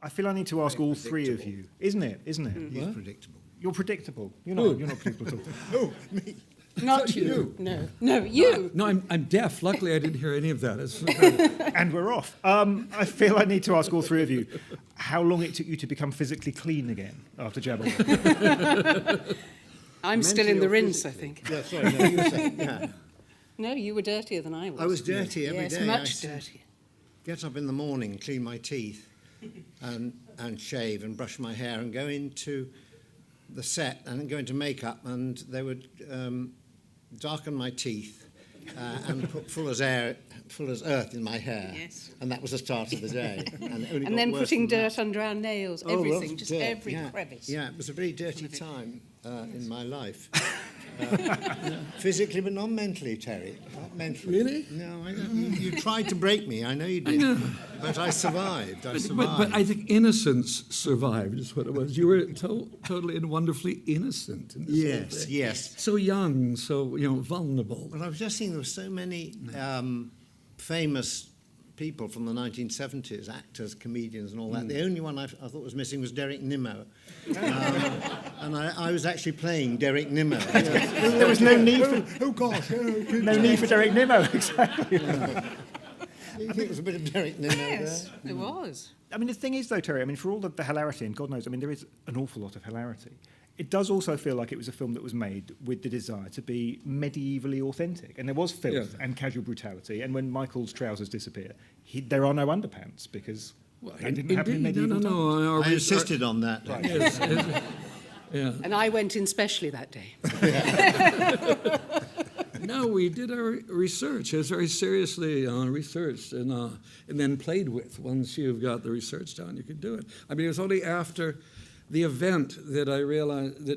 I feel I need to ask all three of you. Isn't it? He's predictable. You're predictable. You're not predictable at all. Oh, me. Not you. No, you. No, I'm deaf. Luckily, I didn't hear any of that. And we're off. I feel I need to ask all three of you how long it took you to become physically clean again after Jabberwock. I'm still in the rinse, I think. Yeah, sorry, no, you were saying, yeah. No, you were dirtier than I was. I was dirty every day. Yes, much dirtier. Get up in the morning, clean my teeth, and shave and brush my hair and go into the set and go into makeup, and they would darken my teeth and put fuller's earth in my hair. Yes. And that was the start of the day. And then putting dirt under our nails, everything, just dirt, every crevice. Yeah, it was a very dirty time in my life. Physically, but not mentally, Terry. Not mentally. Really? No, I don't. You tried to break me. I know you did. I know. But I survived. But I think innocence survived, is what it was. You were totally and wonderfully innocent in this whole thing. Yes. So young, so vulnerable. Well, I was just thinking there were so many famous people from the 1970s, actors, comedians and all that. The only one I thought was missing was Derek Nimmo. And I was actually playing Derek Nimmo. There was no need for... Oh, gosh. No need for Derek Nimmo, exactly. I think there was a bit of Derek Nimmo Yes, there. it was. I mean, the thing is, though, Terry, I mean, for all the hilarity, and God knows, I mean, there is an awful lot of hilarity. It does also feel like it was a film that was made with the desire to be medievally authentic. And there was filth and casual brutality. And when Michael's trousers disappear, there are no underpants because that didn't happen in medieval times. I insisted on that. Right. Yes, yeah. And I went in specially that day. No, we did our research. It was very seriously researched and then played with. Once you've got the research done, you could do it. I mean, it was only after the event that I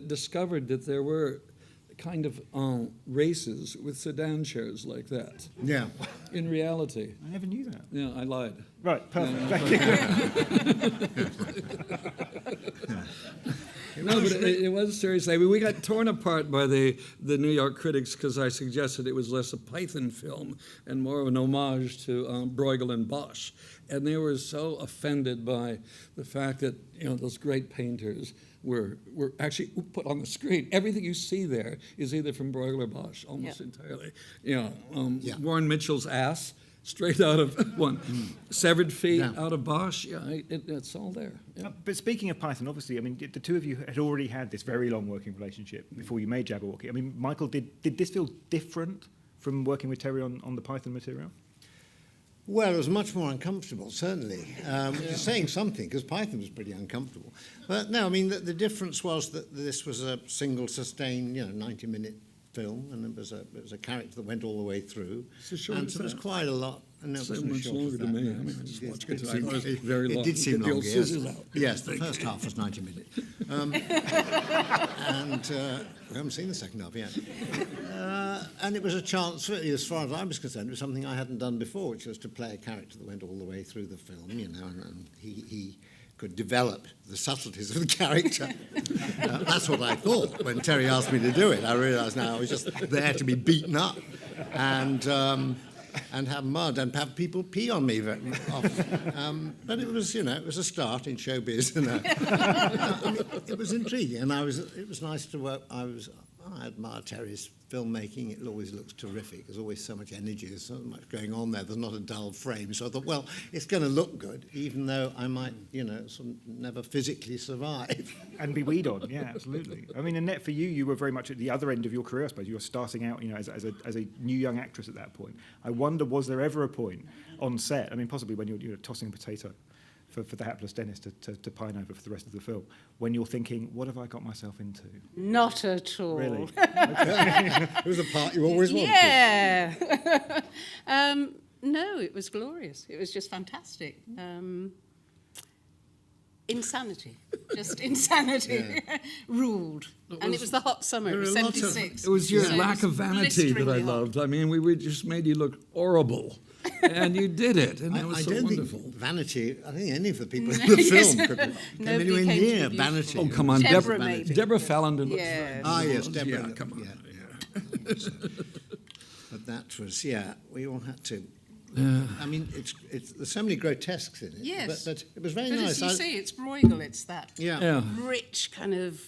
discovered that there were kind of races with sedan chairs like that. Yeah. In reality. I never knew that. Yeah, I lied. Right, perfect. Thank you. No, but it was seriously. I mean, we got torn apart by the New York critics because I suggested it was less a Python film and more of an homage to Bruegel and Bosch. And they were so offended by the fact that those great painters were actually put on the screen. Everything you see there is either from Bruegel or Bosch, almost entirely. Warren Mitchell's ass, straight out of one. Severed feet out of Bosch. Yeah, it's all there. Yeah. But speaking of Python, obviously, I mean, the two of you had already had this very long working relationship before you made Jabberwocky. I mean, Michael, did this feel different from working with Terry on the Python material? Well, it was much more uncomfortable, certainly. Which is saying something, because Python was pretty uncomfortable. But no, I mean, the difference was that this was a single, sustained, 90-minute film, and it was a character that went all the way through. So short and as so it was that? quite a lot. And So much longer to me. I mean, I just watched it. I thought it was It very long. did seem Get the long, old yes. scissors out. Yes, the first half was 90 minutes. And we haven't seen the second half yet. And it was a chance, as far as I was concerned, it was something I hadn't done before, which was to play a character that went all the way through the film, and he could develop the subtleties of the character. That's what I thought when Terry asked me to do it. I realised now I was just there to be beaten up and have mud and have people pee on me very often. But it was, it was a start in showbiz. I mean, it was intriguing, and it was nice to work. I admire Terry's filmmaking. It always looks terrific. There's always so much energy. There's so much going on there. There's not a dull frame. So I thought, well, it's going to look good, even though I might, sort of never physically survive. And be weed on, yeah, absolutely. I mean, Annette, for you were very much at the other end of your career, I suppose. You were starting out, as a new young actress at that point. I wonder, was there ever a point on set, I mean, possibly when you're tossing a potato for the hapless dentist to pine over for the rest of the film, when you're thinking, what have I got myself into? Not at all. Really? It was a part you always wanted. Yeah. No, it was glorious. It was just fantastic. Insanity. Just insanity ruled. And it was the hot summer. It was 76. It was your So lack it of was vanity that I blisteringly hot. loved. I mean, we just made you look horrible. And you did it, and that was I so don't wonderful. think vanity, I think any of the people in the film could come Nobody anywhere came near too vanity. Oh, come on. Deborah made it. Deborah Fallon looked Yeah. Yes, Deborah. Yeah, come on. Yeah. But that was, we all had to I mean, there's so many grotesques in it. Yes. But it was very But nice. as you see, it's Bruegel. It's that Yeah. rich kind of...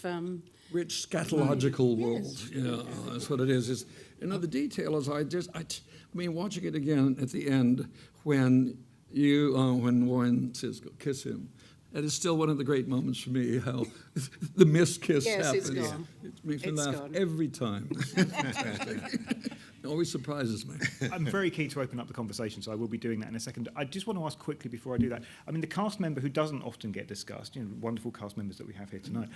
Rich scatological world. Yeah, that's what it is. The detail is, I mean, watching it again at the end when when Warren says, "Go kiss him." That is still one of the great moments for me, how the missed kiss happens. It's gone. It makes me It's laugh gone. every time. It always surprises me. I'm very keen to open up the conversation, so I will be doing that in a second. I just want to ask quickly before I do that. I mean, the cast member who doesn't often get discussed, wonderful cast members that we have here tonight,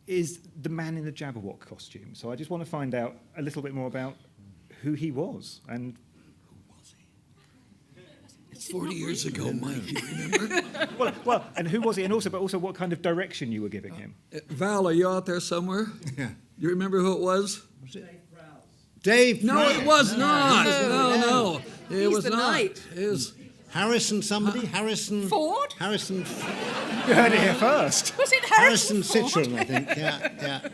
is the man in the Jabberwock costume. So I just want to find out a little bit more about who he was and... It's 40 years ago, Mike, you remember? well, and who was he? And also what kind of direction you were giving him? Val, are you out there somewhere? Yeah. You remember who it was? Dave No, Prowse. it was not. No. It He's was the not. knight. It was Harrison somebody? Harrison... Ford? Harrison... You heard it here first. Was it Harrison Harrison Ford? Citron, I think. Yeah.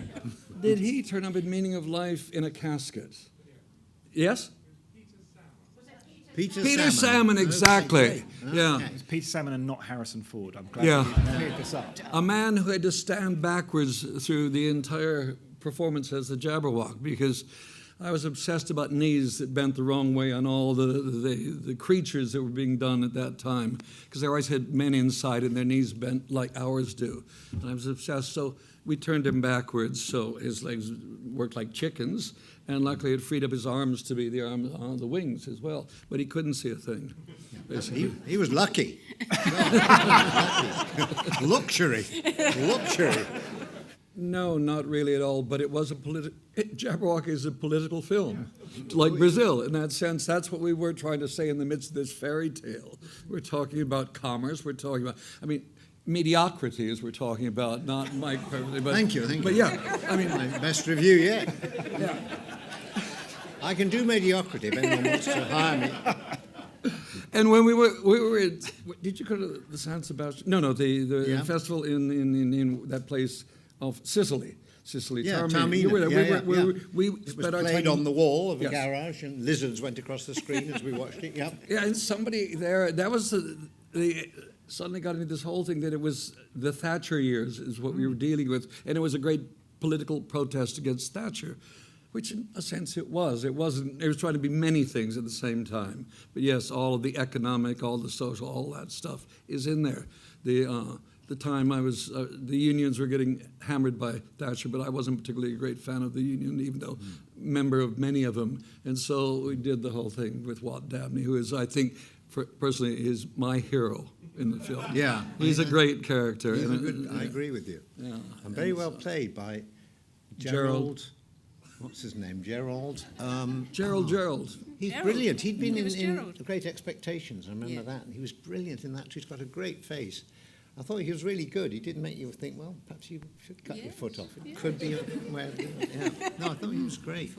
Did he turn up in Meaning of Life in a casket? Yes? Peter Salmon, exactly. Okay. Yeah. It's Peter Salmon and not Harrison Ford. I'm glad Yeah. you cleared this up. A man who had to stand backwards through the entire performance as the Jabberwock, because I was obsessed about knees that bent the wrong way on all the creatures that were being done at that time, because they always had men inside and their knees bent like ours do. And I was obsessed, so we turned him backwards so his legs worked like chickens, and luckily it freed up his arms to be the arms on the wings as well, but he couldn't see a thing. Basically. He was lucky. Luxury. No, not really at all, but it was Jabberwock is a political film, like Brazil. In that sense, that's what we were trying to say in the midst of this fairy tale. We're talking about commerce, we're talking about, mediocrity as we're talking about, not Mike perfectly, but... Thank you. But yeah, My best review yet. yeah. I can do mediocrity if anyone wants to hire me. And when we were at, did you go to the San Sebastian? No, the festival in that place of Sicily. Yeah, Taormina. Taormina. You were there. We It was spent our played time on the wall of a Yes. garage, and lizards went across the screen as we watched it. Yep. Yeah, and somebody there, that was suddenly got into this whole thing that it was the Thatcher years is what we were dealing with, and it was a great political protest against Thatcher, which in a sense it was. It was trying to be many things at the same time. But yes, all of the economic, all the social, all that stuff is in there. The time I was, the unions were getting hammered by Thatcher, but I wasn't particularly a great fan of the union, even though member of many of them. And so we did the whole thing with Watt Dabney, who is, I think, personally, is my hero in the film. Yeah. He's a great character. I agree with you. Yeah. And very well played by Gerald. What's his name? Gerald. Gerald. He's Gerald. brilliant. He'd been It was in Gerald. Great Expectations. I remember Yeah. that. And he was brilliant in that too. He's got a great face. I thought he was really good. He did make you think, well, perhaps you should cut your foot off. It could be where. Yeah. No, I thought he was great.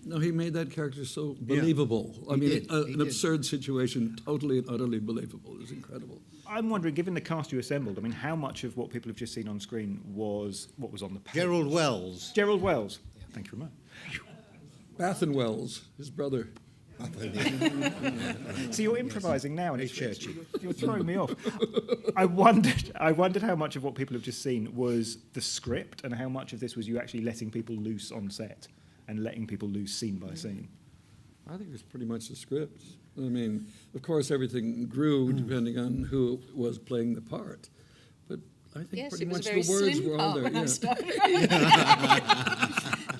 No, he made that character so believable. I mean, did. He an did. absurd situation, totally and utterly believable. It was incredible. I'm wondering, given the cast you assembled, how much of what people have just seen on screen was what was on the page? Gerald Wells. Gerald Wells. Thank you very much. Bathen Wells, his brother. So you're improvising now, and Very churchy. you're throwing me off. I wondered how much of what people have just seen was the script, and how much of this was you actually letting people loose on set and letting people loose scene by scene. I think it was pretty much the script. I mean, of course, everything grew depending on who was playing the part. But I think Yes, pretty it was much a very the words slim were all part there. when I Yeah. started.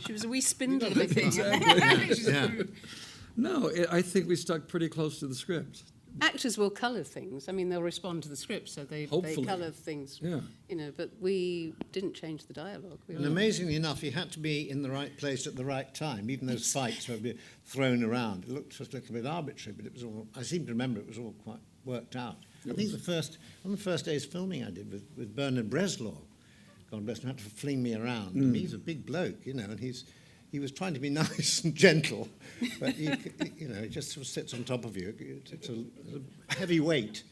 She was a wee spindle of a thing. Yeah. No, I think we stuck pretty close to the script. Actors will colour things. I mean, they'll respond to the script, so they Hopefully. colour things. Yeah. But we didn't change the dialogue. And amazingly enough, he had to be in the right place at the right time. Even those fights were being thrown around. It looked just a little bit arbitrary, but it was all. I seem to remember it was all quite worked out. I think on the first day's filming I did with Bernard Bresslaw, God bless him, had to fling me around. And he's a big bloke, and he was trying to be nice and gentle, but he just sort of sits on top of you. It's a heavy weight.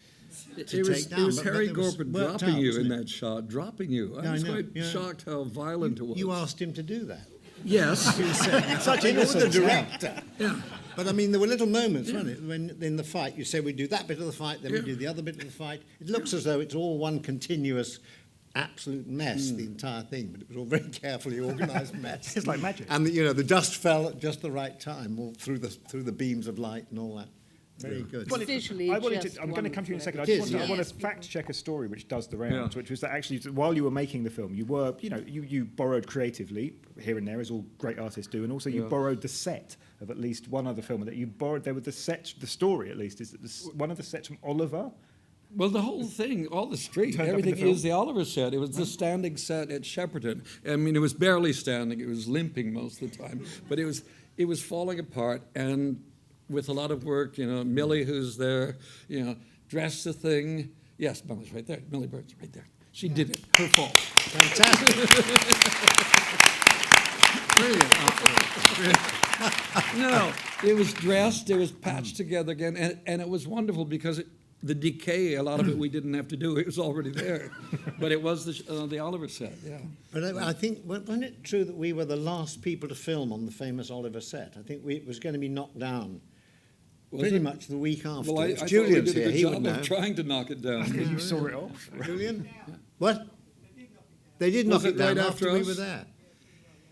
It was but Harry it was Gorpin worked dropping out, you wasn't in it? that shot, dropping you. I Yeah, I was know, quite yeah. shocked how violent it was. You asked him to do that. Yes. Such You're the innocence. director. Yeah. But I mean, there were little moments, weren't it? When in the fight, you say we do that bit of the fight, then we do the other bit of the fight. It looks as though it's all one continuous, absolute mess, the entire thing, but it was all very carefully organised mess. It's like magic. And the dust fell at just the right time, all through the beams of light and all that. Very good. Well, visually I'm just going to come to you in a second. It is, I want yes. to fact check a story which does the rounds, Yeah. which was that actually while you were making the film, you were, you borrowed creatively here and there, as all great artists do, and also you borrowed the set of at least one other film that you borrowed. There was the story at least is that one of the sets from Oliver. Well, the whole thing, all the street, Turned up in the everything film. is the Oliver set. It was the standing set at Shepperton. I mean, it was barely standing. It was limping most of the time. But it was falling apart, and with a lot of work, Millie, who's there, dressed the thing. Yes, Millie's right there. Millie Bird's right there. She did it. Her fault. Fantastic. Brilliant. No, it was dressed, it was patched together again, and it was wonderful because the decay, a lot of it we didn't have to do. It was already there. But it was the Oliver set, yeah. But I think, wasn't it true that we were the last people to film on the famous Oliver set? I think it was going to be knocked down pretty much the week after. Well, I If thought we Julian's did a here, good he would job know. of trying to knock it down. You saw it off. Julian? What? They did Was knock it it down right after after we us? were there.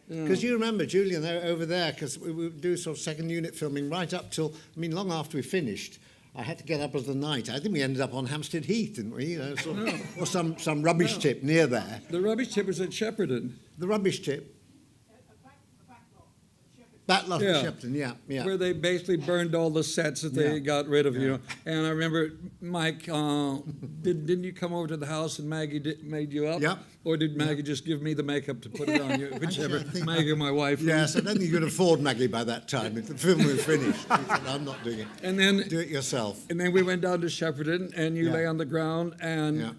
Because you remember, Julian, over there, because we would do sort of second unit filming right up till, long after we finished. I had to get up as the night. I think we ended up on Hampstead Heath, didn't we? Or some rubbish tip near there. The rubbish tip was at Shepperton, The rubbish tip. Backlot Yeah. at Shepperton, yeah. where they basically burned all the sets that they Yeah. got rid of, And I remember, Mike, didn't you come over to the house and Maggie made you up? Yep. Or did Maggie just give me the makeup to put it on you? Whichever, I think- Maggie or my wife. Yes, I don't think you could afford Maggie by that time. If the film was finished, he said, I'm not doing it. And then, Do it yourself. and then we went down to Shepperton, and you Yeah. lay on the ground, and Yeah.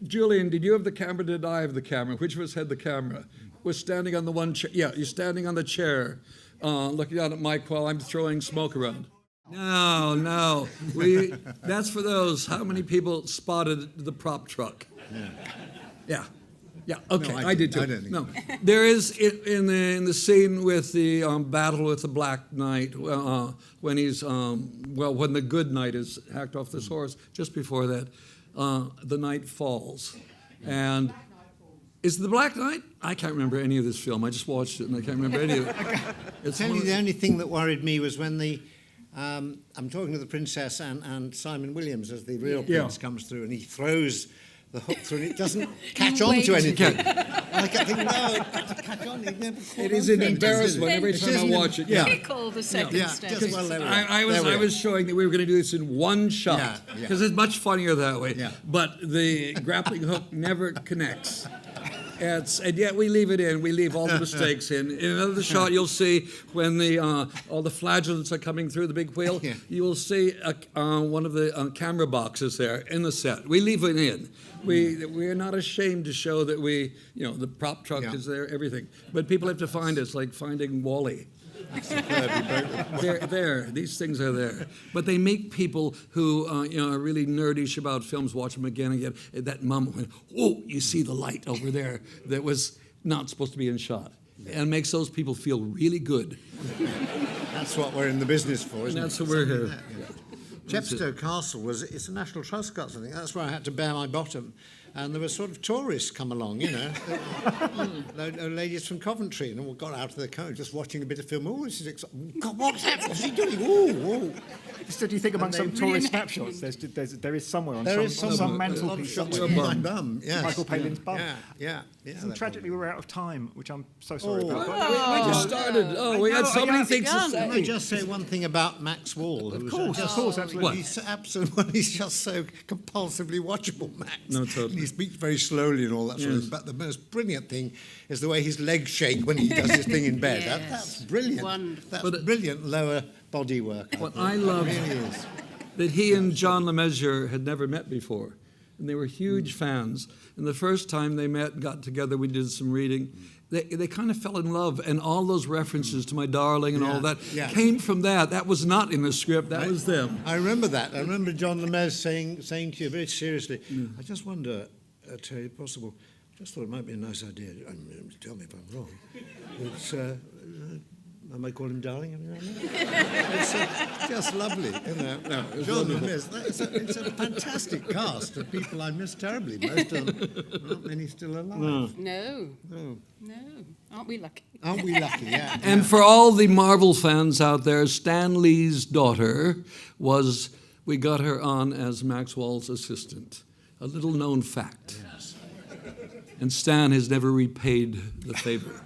Julian, did you have the camera? Did I have the camera? Which of us had the camera? Was standing on the one chair. Yeah, you're standing on the chair, looking down at Mike while I'm throwing smoke around. No. That's for those. How many people spotted the prop truck? Yeah. Okay, No, I did too. I don't think No, there is in the scene with the battle with the Black Knight when he's when the good knight is hacked off this horse. Just before that, the knight falls, and is it the Black Knight? I can't remember any of this film. I just watched it and I can't remember any of it. It's Tell one you of the only thing that worried me was when I'm talking to the princess and Simon Williams as the real prince comes through and he throws the hook through and it doesn't catch on to wait. anything. And I kept thinking, no, it got to catch on. It never caught It on is to an anything, embarrassment is it? every It time I isn't watch it. Yeah. Pickle the second Yeah, step. just well, there we are. I There we are. was showing that we were going to do this in one shot Yeah. because it's much funnier that way. Yeah. But the grappling hook never connects. And yet we leave it in. We leave all the mistakes in. In another shot, you'll see when all the flagellants are coming through the big wheel. Yeah. You will see one of the camera boxes there in the set. We leave it in. We are not ashamed to show that the prop truck Yeah. is there, everything. But people have to find us, like finding Wally. They're there. These things are there. But they make people who are really nerdish about films watch them again and again. That moment when, oh, you see the light over there that was not supposed to be in shot. And makes those people feel really good. That's what we're in the business for, And isn't that's it? what we're here. Chepstow Castle it's a National Trust castle, I think. That's where I had to bare my bottom. And there were sort of tourists come along, ladies from Coventry, and all got out of their coat just watching a bit of film. Oh, this is exciting. God, what's that? What's he doing? Oh. So do you think among some tourist snapshots, there is somewhere on some mantelpiece shots somewhere, of my bum. Yes. Michael Palin's bum? Yeah. And tragically, we're out of time, which I'm so sorry Oh. about. We just started. We had so many things to Can I say. just say one thing about Max Wall? Of course, absolutely. What? He's just so compulsively watchable, Max. No, totally. He speaks very slowly and all that sort of thing. But the most brilliant thing is the way his legs shake when he does his thing in bed. Yes. That's brilliant. Wonderful. That's brilliant lower body work. What I love It really is. that he and John LeMessurier had never met before. And they were huge fans. And the first time they met and got together, we did some reading. They kind of fell in love. And all those references to My Darling and all that came from that. That was not in the script. That was them. I remember that. I remember John Lemez saying to you very seriously, I just wonder, Terry, if possible, just thought it might be a nice idea. Tell me if I'm wrong. It's, I might call him darling. It's just lovely. John and Miss. It's a fantastic cast of people I miss terribly. Most of them, not many still alive. No. Aren't we lucky? Aren't we lucky? Yeah. And for all the Marvel fans out there, Stan Lee's daughter we got her on as Maxwell's assistant. A little known fact. Yes. And Stan has never repaid the favor.